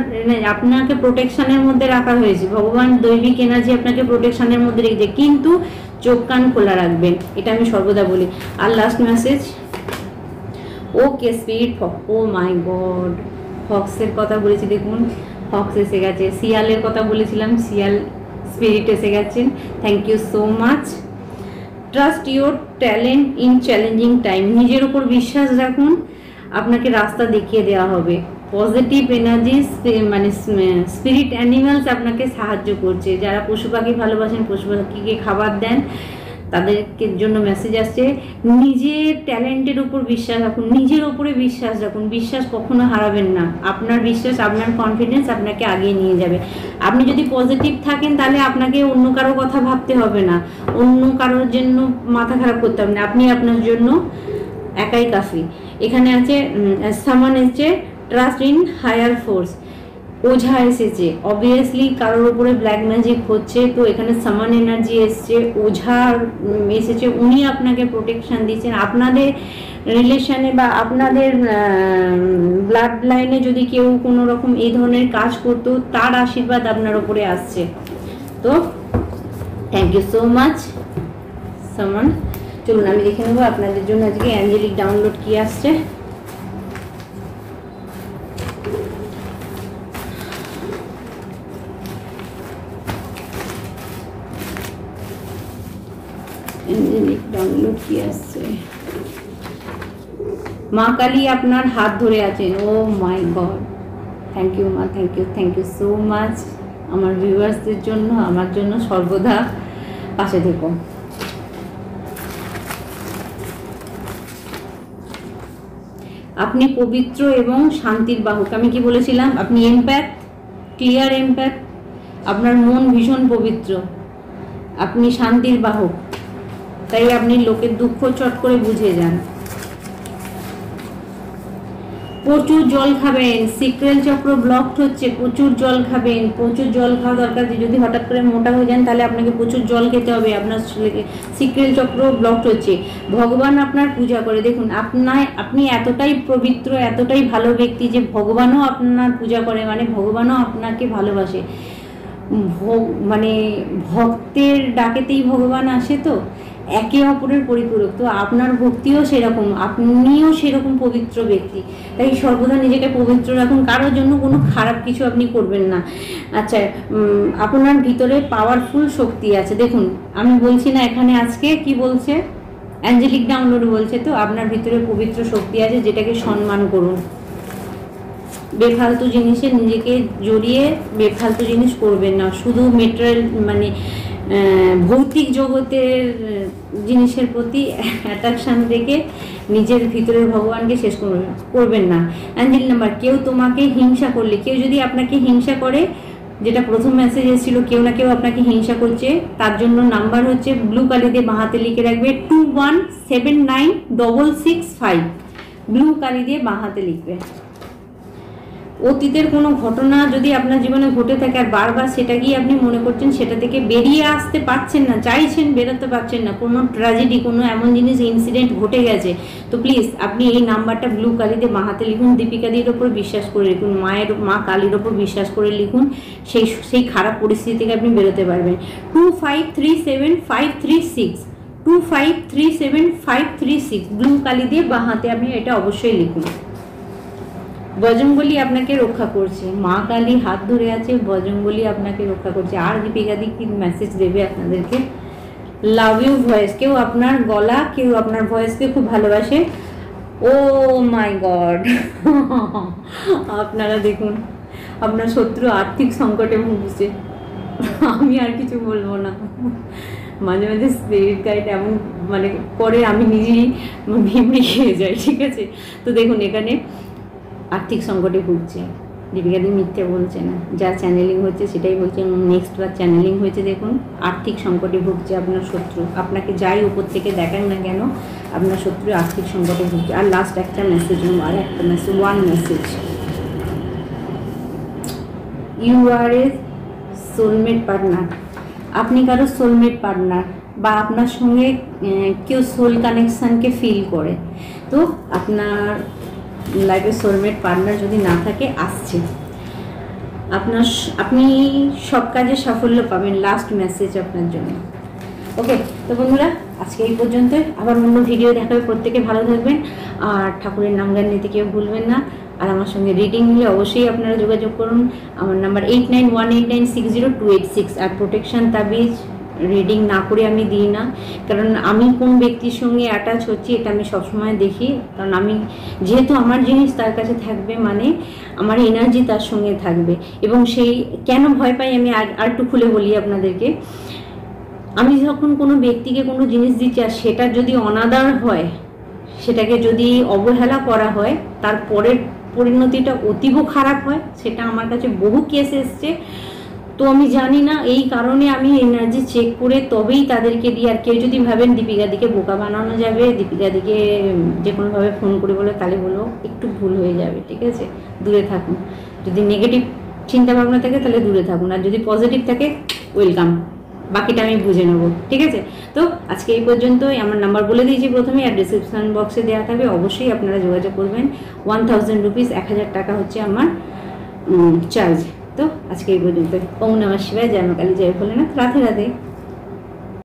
আপনাকে প্রোটেকশনের মধ্যে রাখা হয়েছে, ভগবান দৈবিক এনার্জি আপনাকে প্রোটেকশনের মধ্যে রেখেছে, কিন্তু চোখ কান খোলা রাখবেন, এটা আমি সর্বদা বলি। আর লাস্ট মেসেজ, ওকে স্পিরিট ফক্স। ও মাই গড, ফক্সের কথা বলেছি, দেখুন ফক্স এসে গেছে। শিয়ালের কথা বলেছিলাম, শিয়াল স্পিরিট এসে গেছেন। Thank you so much. Trust your talent in challenging time. নিজের উপর বিশ্বাস রাখুন, আপনাকে রাস্তা দেখিয়ে দেওয়া হবে। পজিটিভ এনার্জি মানে স্পিরিট অ্যানিমালস আপনাকে সাহায্য করছে। যারা পশু পাখি ভালোবাসেন, পশু পাখিকে খাবার দেন, তাদেরকে জন্য মেসেজ আসছে। নিজের ট্যালেন্টের উপর বিশ্বাস রাখুন, নিজের ওপরে বিশ্বাস রাখুন, বিশ্বাস কখনো হারাবেন না। আপনার বিশ্বাস, আপনার কনফিডেন্স আপনাকে আগিয়ে নিয়ে যাবে। আপনি যদি পজিটিভ থাকেন তাহলে আপনাকে অন্য কারো কথা ভাবতে হবে না, অন্য কারোর জন্য মাথা খারাপ করতে হবে না, আপনি আপনার জন্য একাই কাফি। এখানে আছে সামান এসছে ট্রাস্ট ইন হায়ার ফোর্স, ওঝা এসেছে, অবভিয়াসলি কারোর উপরে ব্ল্যাক ম্যাজিক হচ্ছে। তো এখানে সামান এনার্জি এসছে, ওঝা এসেছে, উনি আপনাকে প্রোটেকশন দিচ্ছেন। আপনাদের রিলেশনে বা আপনাদের ব্লাড লাইনে যদি কেউ কোনো রকম এই ধরনের কাজ করতো, তার আশীর্বাদ আপনার উপরে আসছে। তো থ্যাংক ইউ সো মাচ সামান। চলুন আমি দেখে নেবো আপনাদের জন্য আজকে অ্যাঞ্জেলিক ডাউনলোড কি আসছে। অ্যাঞ্জেলিক ডাউনলোড কি আসছে। মা কালী আপনার হাত ধরে আছেন। ও মাই গড, থ্যাংক ইউ মা, থ্যাংক ইউ সো মাচ। আমার ভিউয়ার্সদের জন্য, আমার জন্য সর্বদা পাশে থেকো। আপনি পবিত্র এবং শান্তির বাহক। আমি কি বলেছিলাম? আপনি এমপ্যাথ, ক্লিয়ার এমপ্যাথ, আপনার মন ভীষণ পবিত্র, আপনি শান্তির বাহক, তাই আপনি লোকের দুঃখ চট করে বুঝে যান। প্রচুর জল খাবেন, সিক্রেল চক্র ব্লকড হচ্ছে, প্রচুর জল খাবেন, প্রচুর জল খাওয়া দরকার। যদি হঠাৎ করে মোটা হয়ে যান তাহলে আপনাকে প্রচুর জল খেতে হবে, আপনার সিক্রেল চক্র ব্লকড হচ্ছে। ভগবান আপনার পূজা করে, দেখুন আপনি এতটাই পবিত্র, এতটাই ভালো ব্যক্তি যে ভগবানও আপনার পূজা করে, মানে ভগবানও আপনাকে ভালোবাসে। মানে ভক্তের ডাকেতেই ভগবান আসে, তো একে অপরের পরিপূরক। তো আপনার ভক্তিও সেরকম, আপনিও সেরকম পবিত্র ব্যক্তি, তাই সর্বদা নিজেকে পবিত্র রাখুন, কারোর জন্য কোনো খারাপ কিছু আপনি করবেন না। আচ্ছা, আপনার ভিতরে পাওয়ারফুল শক্তি আছে। দেখুন আমি বলছি না, এখানে আজকে কি বলছে, অ্যাঞ্জেলিক ডাউনলোড বলছে, তো আপনার ভিতরে পবিত্র শক্তি আছে, যেটাকে সম্মান করুন। বেফালতু জিনিসে নিজেকে জড়িয়ে বেফালতু জিনিস করবেন না, শুধু মেটেরিয়াল মানে ভৌতিক জগতের জিনিসের প্রতি অ্যাট্রাকশান রেখে নিজের ভিতরের ভগবানকে শেষ করবেন না। অ্যাঞ্জেল নাম্বার, কেউ তোমাকে হিংসা করলে, কেউ যদি আপনাকে হিংসা করে, যেটা প্রথম মেসেজ এসেছিল, কেউ না কেউ আপনাকে হিংসা করছে, তার জন্য নাম্বার হচ্ছে ব্লু কালি দিয়ে বাঁহাতে লিখে রাখবে 2179665, ব্লু কালি দিয়ে বাঁহাতে লিখবে। অতীতের কোনো ঘটনা যদি আপনার জীবনে ঘটে থাকে আর বারবার সেটাকেই আপনি মনে করছেন, সেটা থেকে বেরিয়ে আসতে পারছেন না, চাইছেন বেরোতে পারছেন না, কোনো ট্র্যাজেডি, কোনো এমন জিনিস ইনসিডেন্ট ঘটে গেছে, তো প্লিজ আপনি এই নাম্বারটা ব্লু কালিতে বাঁহাতে লিখুন, দীপিকাদির ওপর বিশ্বাস করে লিখুন, মা কালীর ওপর বিশ্বাস করে লিখুন, সেই খারাপ পরিস্থিতি থেকে আপনি বেরোতে পারবেন। 2537536536, 2537536536, ব্লু কালি দিয়ে বাঁহাতে আপনি এটা অবশ্যই লিখুন। বজরংবলী আপনাকে রক্ষা করছে, মা কালী হাত ধরে আছে, বজরংবলী আপনাকে রক্ষা করছে। আর দীপিকাদি কি মেসেজ দেবে আপনাদেরকে? লাভ ইউ ভয়েস, কেউ আপনার গলা, কেউ আপনার ভয়েসকে খুব ভালোবাসে। ও মাই গড, আপনারা দেখুন আপনার শত্রু আর্থিক সংকটে ভুগছে, আমি আর কিছু বলবো না। মাঝে মাঝে স্পিরিট গাইড এমন মানে করে আমি নিজেই ভিমড়ি খেয়ে যাই, ঠিক আছে? তো দেখুন এখানে আর্থিক সংকটে ভুগছে, দীপিকাদি মিথ্যে বলছে না, যা চ্যানেলিং হচ্ছে সেটাই বলছে। নেক্সট বার চ্যানেলিং হয়েছে, দেখুন আর্থিক সংকটে ভুগছে আপনার শত্রু, আপনাকে যাই উপর থেকে দেখান না কেন আপনার শত্রু আর্থিক সংকটে ভুগছে। আর লাস্ট একটা মেসেজ, আর একটা message, one message, you are a soulmate partner, আপনি কারো সোলমেট পার্টনার, বা আপনার সঙ্গে কেউ সোল কানেকশানকে ফিল করে। তো আপনার লাইফে সোলমেট পার্টনার যদি না থাকে, আসছে, আপনি সব কাজে সাফল্য পাবেন। লাস্ট মেসেজ আপনার জন্য। ওকে, তো বন্ধুরা আজকে এই পর্যন্তই, আবার অন্য ভিডিও দেখাবে। প্রত্যেকে ভালো থাকবেন, আর ঠাকুরের নাম গান নিতে কেউ ভুলবেন না। আর আমার সঙ্গে রিডিং হলে অবশ্যই আপনারা যোগাযোগ করুন। আমার নাম্বার 8918960286, আর প্রোটেকশন তাবিজ রিডিং না করে আমি দিই না, কারণ আমি কোন ব্যক্তির সঙ্গে অ্যাটাচ হচ্ছি এটা আমি সবসময় দেখি। কারণ আমি যেহেতু আমার জিনিস তার কাছে থাকবে মানে আমার এনার্জি তার সঙ্গে থাকবে। এবং সেই কেন ভয় পাই আমি আর একটু খুলে বলি আপনাদেরকে। আমি যখন কোনো ব্যক্তিকে কোনো জিনিস দিচ্ছি আর সেটা যদি অনাদার হয়, সেটাকে যদি অবহেলা করা হয়, তারপরের পরিণতিটা অতীব খারাপ হয়। সেটা আমার কাছে বহু কেস এসছে। তো আমি জানি না, এই কারণে আমি এনার্জি চেক করে তবেই তাদেরকে দিই। আর কেউ যদি ভাবেন দীপিকাদিকে বোকা বানানো যাবে, দীপিকাদিকে যে কোনোভাবে ফোন করে বলে, তাহলে বলো একটু ভুল হয়ে যাবে, ঠিক আছে? দূরে থাকুন। যদি নেগেটিভ চিন্তা ভাবনা থাকে তাহলে দূরে থাকুন, আর যদি পজিটিভ থাকে ওয়েলকাম, বাকিটা আমি বুঝে নেবো, ঠিক আছে? তো আজকে এই পর্যন্তই। আমার নাম্বার বলে দিয়েছি প্রথমে, আর ডিসক্রিপশন বক্সে দেওয়া থাকবে, অবশ্যই আপনারা যোগাযোগ করবেন। 1000 রুপিস, 1000 টাকা হচ্ছে আমার চার্জ। তো আজকে এই পর্যন্ত। ওম নমঃ শিবায়, জয় মা কালী, জয় ভোলেনাথ, রাধে রাধে।